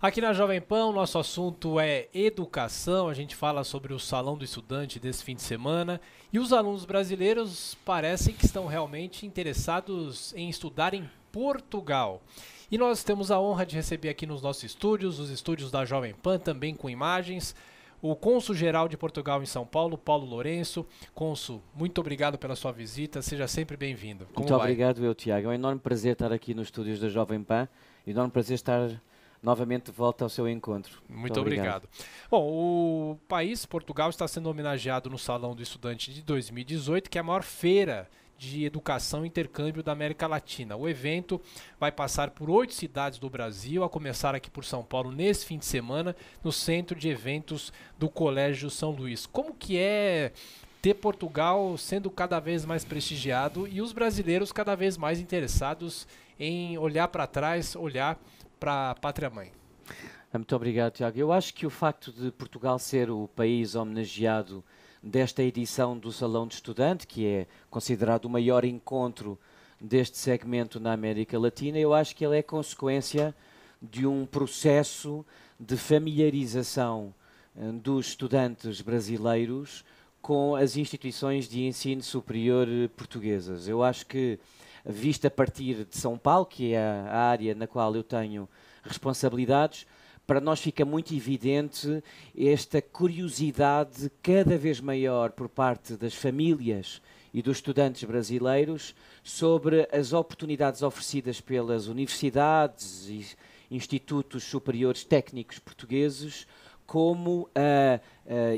Aqui na Jovem Pan, o nosso assunto é educação. A gente fala sobre o Salão do Estudante desse fim de semana. E os alunos brasileiros parecem que estão realmente interessados em estudar em Portugal. E nós temos a honra de receber aqui nos nossos estúdios, os estúdios da Jovem Pan, também com imagens, o cônsul-geral de Portugal em São Paulo, Paulo Lourenço. Cônsul, muito obrigado pela sua visita, seja sempre bem-vindo. Muito obrigado, Tiago. É um enorme prazer estar aqui nos estúdios da Jovem Pan e um enorme prazer estar novamente de volta ao seu encontro. Muito obrigado. Bom, o país, Portugal, está sendo homenageado no Salão do Estudante de 2018, que é a maior feira de educação e intercâmbio da América Latina. O evento vai passar por 8 cidades do Brasil, a começar aqui por São Paulo nesse fim de semana, no centro de eventos do Colégio São Luís. Como que é ter Portugal sendo cada vez mais prestigiado e os brasileiros cada vez mais interessados em olhar para trás, olhar para a pátria-mãe? Muito obrigado, Tiago. Eu acho que o facto de Portugal ser o país homenageado desta edição do Salão de Estudante, que é considerado o maior encontro deste segmento na América Latina, eu acho que ele é consequência de um processo de familiarização dos estudantes brasileiros com as instituições de ensino superior portuguesas. Eu acho que, visto a partir de São Paulo, que é a área na qual eu tenho responsabilidades, para nós fica muito evidente esta curiosidade cada vez maior por parte das famílias e dos estudantes brasileiros sobre as oportunidades oferecidas pelas universidades e institutos superiores técnicos portugueses como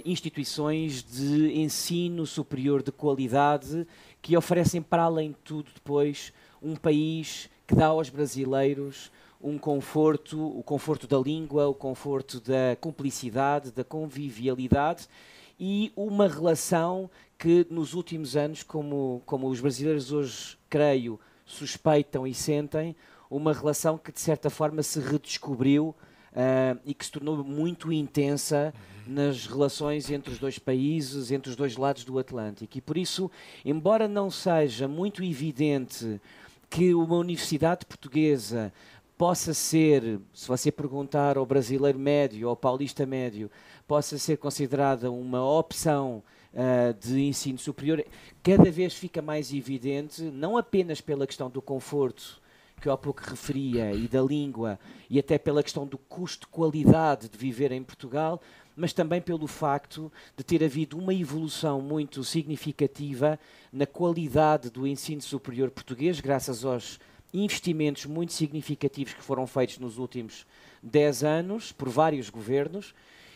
instituições de ensino superior de qualidade que oferecem, para além de tudo, depois, um país que dá aos brasileiros um conforto, o conforto da língua, o conforto da cumplicidade, da convivialidade e uma relação que nos últimos anos, como os brasileiros hoje, creio, suspeitam e sentem, uma relação que de certa forma se redescobriu e que se tornou muito intensa nas relações entre os dois países, entre os dois lados do Atlântico. E por isso, embora não seja muito evidente que uma universidade portuguesa possa ser, se você perguntar ao brasileiro médio, ao paulista médio, possa ser considerada uma opção de ensino superior, cada vez fica mais evidente, não apenas pela questão do conforto, que eu há pouco referia, e da língua, e até pela questão do custo-qualidade de viver em Portugal, mas também pelo facto de ter havido uma evolução muito significativa na qualidade do ensino superior português, graças aos investimentos muito significativos que foram feitos nos últimos 10 anos por vários governos,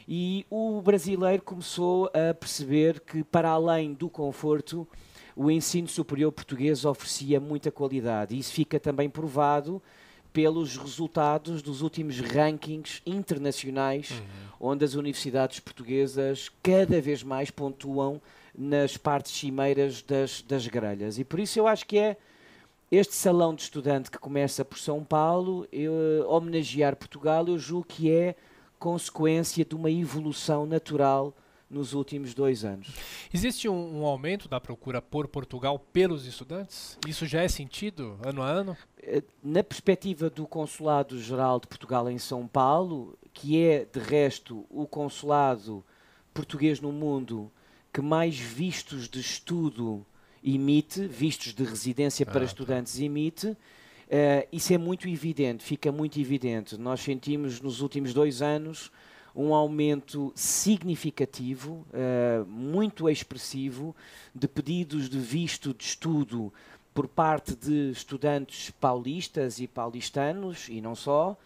e o brasileiro começou a perceber que, para além do conforto, o ensino superior português oferecia muita qualidade. E isso fica também provado pelos resultados dos últimos rankings internacionais, onde as universidades portuguesas cada vez mais pontuam nas partes cimeiras das grelhas. E por isso eu acho que é este salão de estudante que começa por São Paulo, homenagear Portugal, eu julgo que é consequência de uma evolução natural nos últimos 2 anos. Existe um aumento da procura por Portugal pelos estudantes? Isso já é sentido ano a ano? Na perspectiva do Consulado-Geral de Portugal em São Paulo, que é, de resto, o consulado português no mundo que mais vistos de estudo emite, vistos de residência para estudantes emite, isso é muito evidente, fica muito evidente. Nós sentimos nos últimos 2 anos um aumento significativo, muito expressivo, de pedidos de visto de estudo por parte de estudantes paulistas e paulistanos, e não só,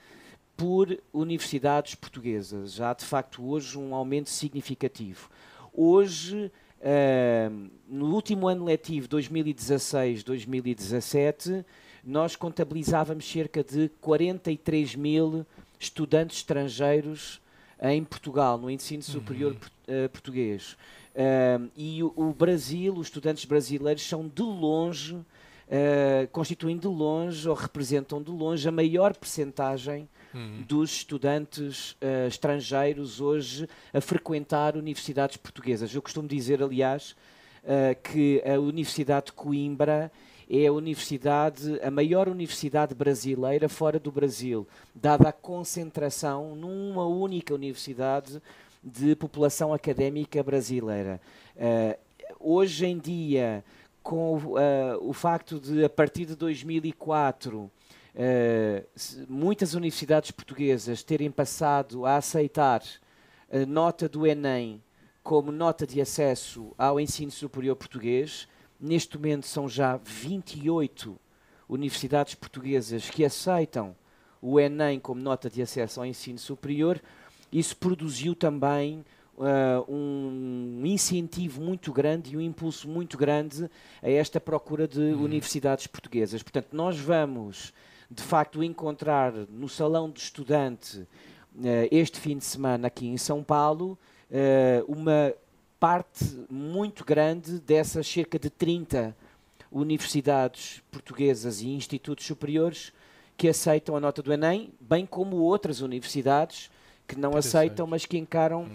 por universidades portuguesas. Já, de facto, hoje um aumento significativo. Hoje, no último ano letivo 2016-2017, nós contabilizávamos cerca de 43 mil estudantes estrangeiros em Portugal, no ensino superior português. E o Brasil, os estudantes brasileiros são de longe, constituem de longe ou representam de longe a maior percentagem dos estudantes estrangeiros hoje a frequentar universidades portuguesas. Eu costumo dizer, aliás, que a Universidade de Coimbra é a maior universidade brasileira fora do Brasil, dada a concentração numa única universidade de população académica brasileira. Hoje em dia, com o facto de, a partir de 2004, muitas universidades portuguesas terem passado a aceitar a nota do Enem como nota de acesso ao ensino superior português, neste momento são já 28 universidades portuguesas que aceitam o Enem como nota de acesso ao ensino superior. Isso produziu também um incentivo muito grande e um impulso muito grande a esta procura de universidades portuguesas. Portanto, nós vamos, de facto, encontrar no Salão do Estudante, este fim de semana aqui em São Paulo, uma parte muito grande dessas cerca de 30 universidades portuguesas e institutos superiores que aceitam a nota do Enem, bem como outras universidades que não aceitam, mas que encaram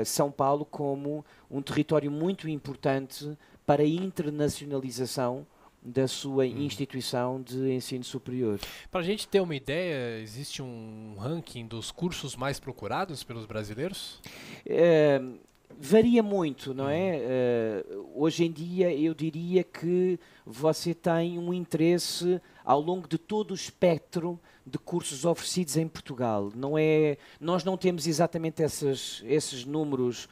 São Paulo como um território muito importante para a internacionalização da sua instituição de ensino superior. Para a gente ter uma ideia, existe um ranking dos cursos mais procurados pelos brasileiros? Varia muito, não é? Hoje em dia eu diria que você tem um interesse ao longo de todo o espectro de cursos oferecidos em Portugal. Nós não temos exatamente esses números,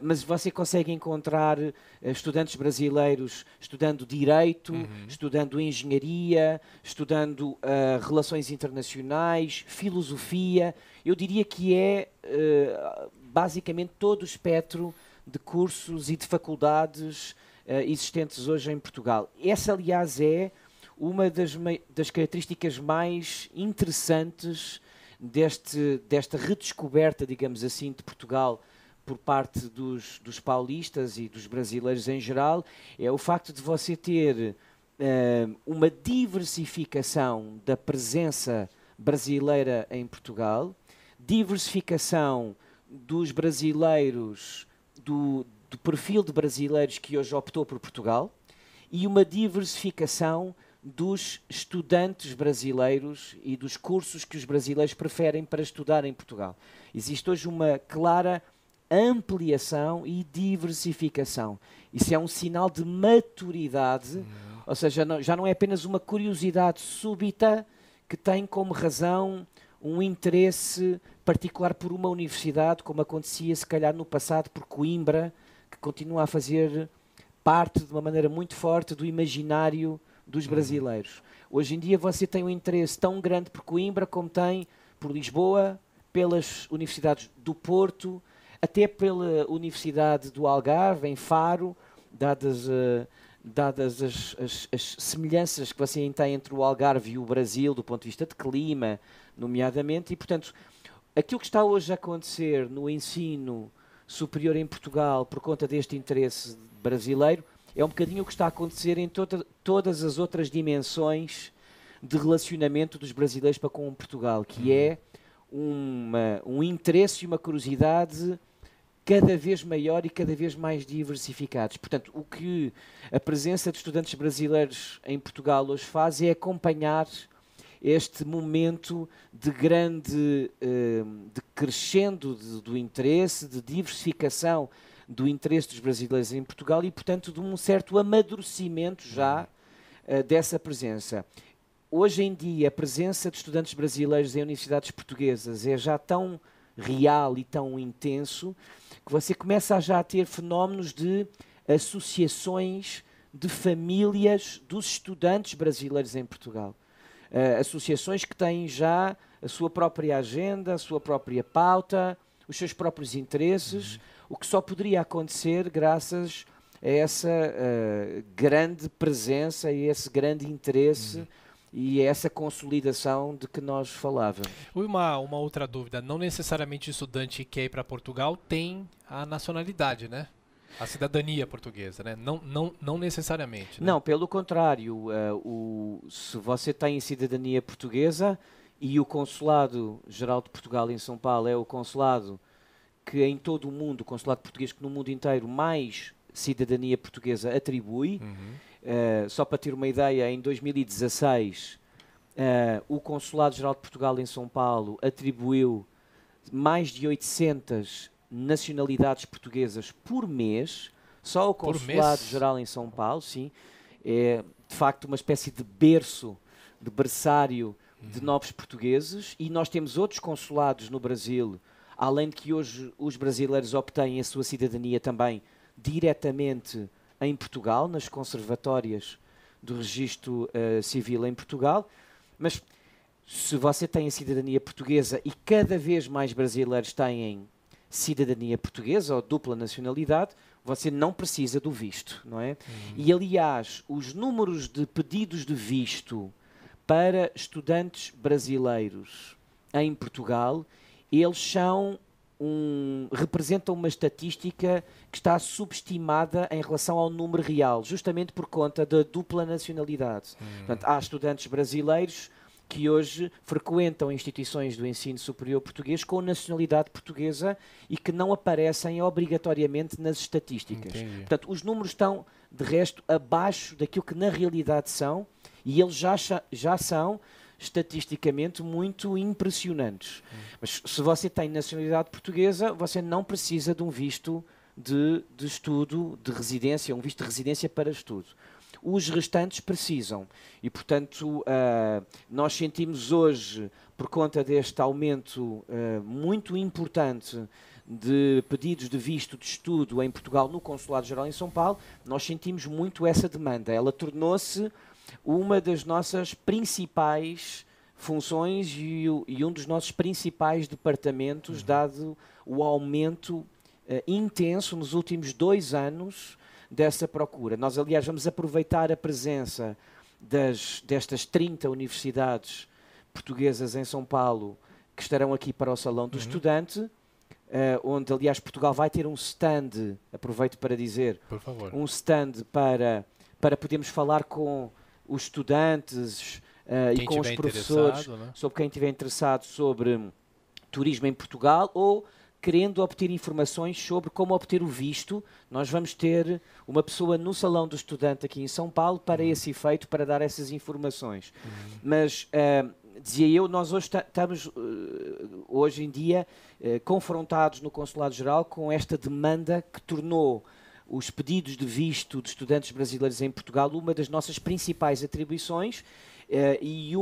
mas você consegue encontrar estudantes brasileiros estudando Direito, estudando Engenharia, estudando Relações Internacionais, Filosofia. Eu diria que é basicamente todo o espectro de cursos e de faculdades existentes hoje em Portugal. Essa, aliás, é uma das características mais interessantes desta redescoberta, digamos assim, de Portugal por parte dos paulistas e dos brasileiros em geral, é o facto de você ter uma diversificação da presença brasileira em Portugal, diversificação dos brasileiros, do perfil de brasileiros que hoje optou por Portugal, e uma diversificação dos estudantes brasileiros e dos cursos que os brasileiros preferem para estudar em Portugal. Existe hoje uma clara ampliação e diversificação. Isso é um sinal de maturidade, ou seja, já não é apenas uma curiosidade súbita que tem como razão um interesse particular por uma universidade, como acontecia se calhar no passado por Coimbra, que continua a fazer parte de uma maneira muito forte do imaginário dos brasileiros. Hoje em dia você tem um interesse tão grande por Coimbra como tem por Lisboa, pelas universidades do Porto, até pela Universidade do Algarve, em Faro, dadas as semelhanças que você tem entre o Algarve e o Brasil, do ponto de vista de clima, nomeadamente, e, portanto, aquilo que está hoje a acontecer no ensino superior em Portugal, por conta deste interesse brasileiro, é um bocadinho o que está a acontecer em todas as outras dimensões de relacionamento dos brasileiros para com Portugal, que é um interesse e uma curiosidade cada vez maior e cada vez mais diversificados. Portanto, o que a presença de estudantes brasileiros em Portugal hoje faz é acompanhar este momento de grande de crescendo do interesse, de diversificação do interesse dos brasileiros em Portugal e, portanto, de um certo amadurecimento já dessa presença. Hoje em dia, a presença de estudantes brasileiros em universidades portuguesas é já tão real e tão intenso que você começa já a ter fenómenos de associações de famílias dos estudantes brasileiros em Portugal. Associações que têm já a sua própria agenda, a sua própria pauta, os seus próprios interesses, o que só poderia acontecer graças a essa grande presença e esse grande interesse e essa consolidação de que nós falávamos. Uma outra dúvida, não necessariamente o estudante que quer ir para Portugal tem a nacionalidade, né? A cidadania portuguesa, né? Não necessariamente. Né? Não, pelo contrário, se você tem cidadania portuguesa e o Consulado-Geral de Portugal em São Paulo é o consulado que em todo o mundo, o consulado português que no mundo inteiro mais cidadania portuguesa atribui, só para ter uma ideia, em 2016 o Consulado-Geral de Portugal em São Paulo atribuiu mais de 800 nacionalidades portuguesas por mês, só o Consulado-Geral em São Paulo, sim, é de facto uma espécie de berçário de novos portugueses, e nós temos outros consulados no Brasil, além de que hoje os brasileiros obtêm a sua cidadania também diretamente em Portugal, nas conservatórias do registro civil em Portugal. Mas se você tem a cidadania portuguesa, e cada vez mais brasileiros têm cidadania portuguesa ou dupla nacionalidade, você não precisa do visto, não é? E aliás, os números de pedidos de visto para estudantes brasileiros em Portugal, eles representam uma estatística que está subestimada em relação ao número real, justamente por conta da dupla nacionalidade. Portanto, há estudantes brasileiros que hoje frequentam instituições do ensino superior português com nacionalidade portuguesa e que não aparecem obrigatoriamente nas estatísticas. Entendi. Portanto, os números estão, de resto, abaixo daquilo que na realidade são, e eles já são estatisticamente muito impressionantes. Mas se você tem nacionalidade portuguesa, você não precisa de um visto de estudo, de residência, um visto de residência para estudo. Os restantes precisam. E, portanto, nós sentimos hoje, por conta deste aumento muito importante de pedidos de visto de estudo em Portugal no Consulado-Geral em São Paulo, nós sentimos muito essa demanda. Ela tornou-se uma das nossas principais funções e um dos nossos principais departamentos, dado o aumento intenso nos últimos 2 anos dessa procura. Nós, aliás, vamos aproveitar a presença destas 30 universidades portuguesas em São Paulo que estarão aqui para o Salão do Estudante, onde, aliás, Portugal vai ter um stand, aproveito para dizer, por favor, um stand para podermos falar com os estudantes e com os professores, né? Sobre quem estiver interessado sobre turismo em Portugal ou querendo obter informações sobre como obter o visto. Nós vamos ter uma pessoa no Salão do Estudante aqui em São Paulo para esse efeito, para dar essas informações. Mas, dizia eu, nós hoje estamos, hoje em dia, confrontados no Consulado-Geral com esta demanda que tornou os pedidos de visto de estudantes brasileiros em Portugal uma das nossas principais atribuições e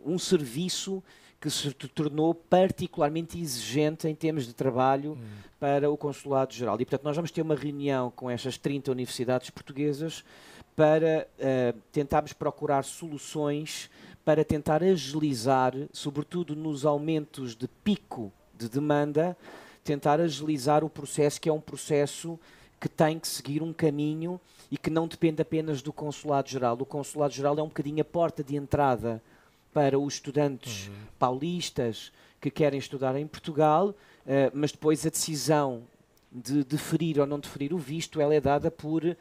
um serviço que se tornou particularmente exigente em termos de trabalho para o Consulado-Geral. E, portanto, nós vamos ter uma reunião com estas 30 universidades portuguesas para tentarmos procurar soluções para tentar agilizar, sobretudo nos aumentos de pico de demanda, tentar agilizar o processo, que é um processo que tem que seguir um caminho e que não depende apenas do Consulado-Geral. O Consulado-Geral é um bocadinho a porta de entrada para os estudantes paulistas que querem estudar em Portugal, mas depois a decisão de deferir ou não deferir o visto, ela é dada por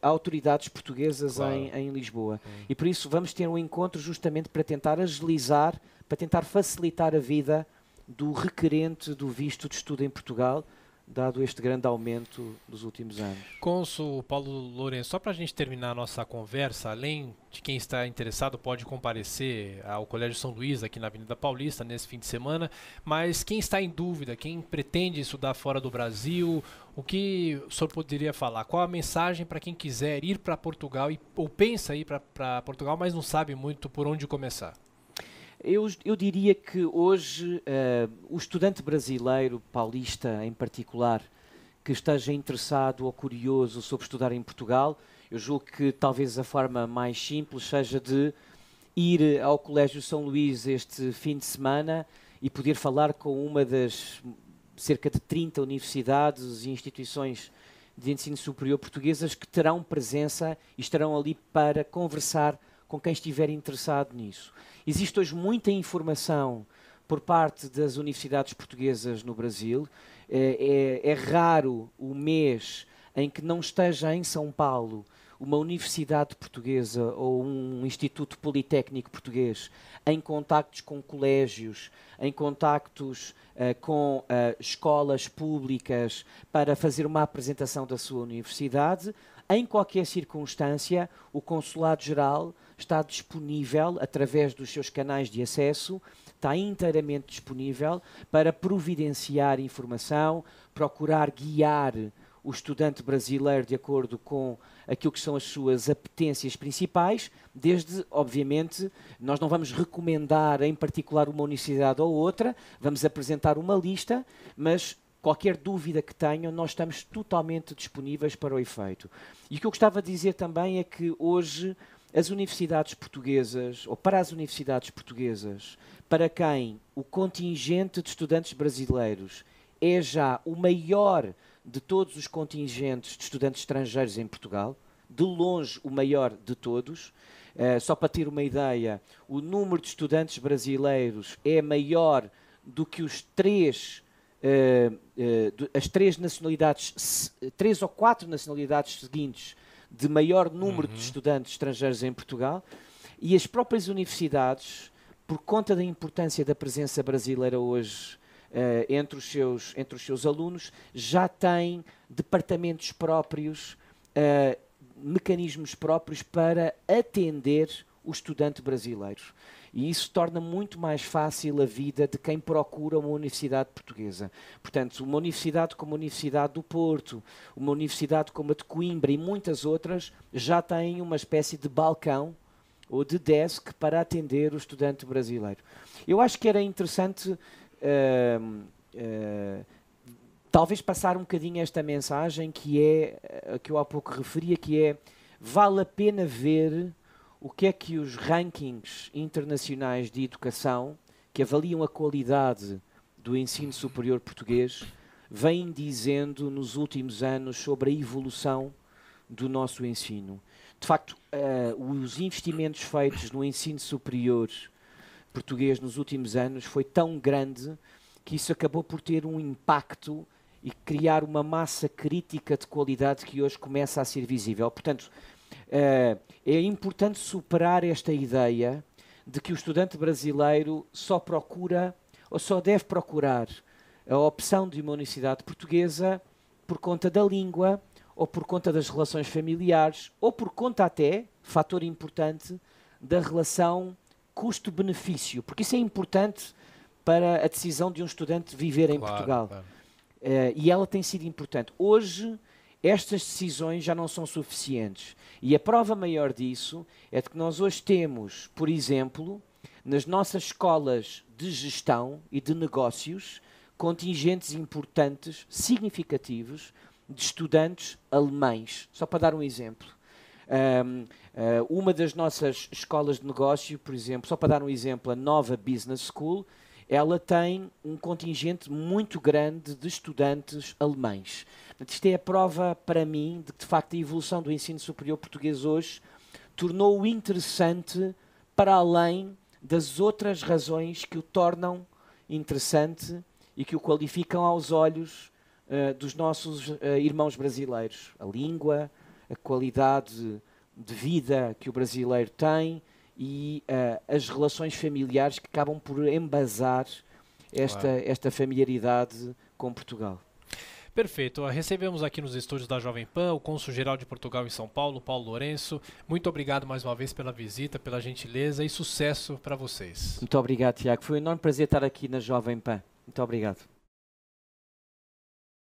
autoridades portuguesas, claro, em Lisboa. E por isso vamos ter um encontro justamente para tentar agilizar, para tentar facilitar a vida do requerente do visto de estudo em Portugal, dado este grande aumento dos últimos anos. Cônsul Paulo Lourenço, só para a gente terminar a nossa conversa, além de quem está interessado pode comparecer ao Colégio São Luís, aqui na Avenida Paulista, nesse fim de semana, mas quem está em dúvida, quem pretende estudar fora do Brasil, o que o senhor poderia falar? Qual a mensagem para quem quiser ir para Portugal ou pensa ir para Portugal, mas não sabe muito por onde começar? Eu diria que hoje o estudante brasileiro, paulista em particular, que esteja interessado ou curioso sobre estudar em Portugal, eu julgo que talvez a forma mais simples seja de ir ao Colégio São Luís este fim de semana e poder falar com uma das cerca de 30 universidades e instituições de ensino superior portuguesas que terão presença e estarão ali para conversar com quem estiver interessado nisso. Existe hoje muita informação por parte das universidades portuguesas no Brasil. É raro o mês em que não esteja em São Paulo uma universidade portuguesa ou um instituto politécnico português em contactos com colégios, em contactos com escolas públicas para fazer uma apresentação da sua universidade. Em qualquer circunstância, o Consulado-Geral está disponível, através dos seus canais de acesso, está inteiramente disponível para providenciar informação, procurar guiar o estudante brasileiro de acordo com aquilo que são as suas apetências principais, desde, obviamente, nós não vamos recomendar em particular uma universidade ou outra, vamos apresentar uma lista, mas qualquer dúvida que tenham, nós estamos totalmente disponíveis para o efeito. E o que eu gostava de dizer também é que hoje as universidades portuguesas, ou para as universidades portuguesas, para quem o contingente de estudantes brasileiros é já o maior de todos os contingentes de estudantes estrangeiros em Portugal, de longe o maior de todos. Só para ter uma ideia, o número de estudantes brasileiros é maior do que os as três ou quatro nacionalidades seguintes de maior número de estudantes estrangeiros em Portugal, e as próprias universidades, por conta da importância da presença brasileira hoje entre os seus alunos, já têm departamentos próprios, mecanismos próprios para atender o estudante brasileiro. E isso torna muito mais fácil a vida de quem procura uma universidade portuguesa. Portanto, uma universidade como a Universidade do Porto, uma universidade como a de Coimbra e muitas outras, já têm uma espécie de balcão ou de desk para atender o estudante brasileiro. Eu acho que era interessante talvez passar um bocadinho esta mensagem que eu há pouco referia, que é: vale a pena ver o que é que os rankings internacionais de educação, que avaliam a qualidade do ensino superior português, vêm dizendo nos últimos anos sobre a evolução do nosso ensino. De facto, os investimentos feitos no ensino superior português nos últimos anos foi tão grande que isso acabou por ter um impacto e criar uma massa crítica de qualidade que hoje começa a ser visível. Portanto, é importante superar esta ideia de que o estudante brasileiro só procura ou só deve procurar a opção de uma universidade portuguesa por conta da língua ou por conta das relações familiares ou por conta até, fator importante, da relação custo-benefício, porque isso é importante para a decisão de um estudante viver em Portugal. Claro. E ela tem sido importante. Hoje, estas decisões já não são suficientes. E a prova maior disso é de que nós hoje temos, por exemplo, nas nossas escolas de gestão e de negócios, contingentes importantes, significativos, de estudantes alemães. Só para dar um exemplo. Uma das nossas escolas de negócio, por exemplo, só para dar um exemplo, a Nova Business School, ela tem um contingente muito grande de estudantes alemães. Isto é a prova, para mim, de que, de facto, a evolução do ensino superior português hoje tornou-o interessante para além das outras razões que o tornam interessante e que o qualificam aos olhos dos nossos irmãos brasileiros. A língua, a qualidade de vida que o brasileiro tem e as relações familiares que acabam por embasar esta familiaridade com Portugal. Perfeito. Recebemos aqui nos estúdios da Jovem Pan o cônsul-geral de Portugal em São Paulo, Paulo Lourenço. Muito obrigado mais uma vez pela visita, pela gentileza e sucesso para vocês. Muito obrigado, Tiago. Foi um enorme prazer estar aqui na Jovem Pan. Muito obrigado.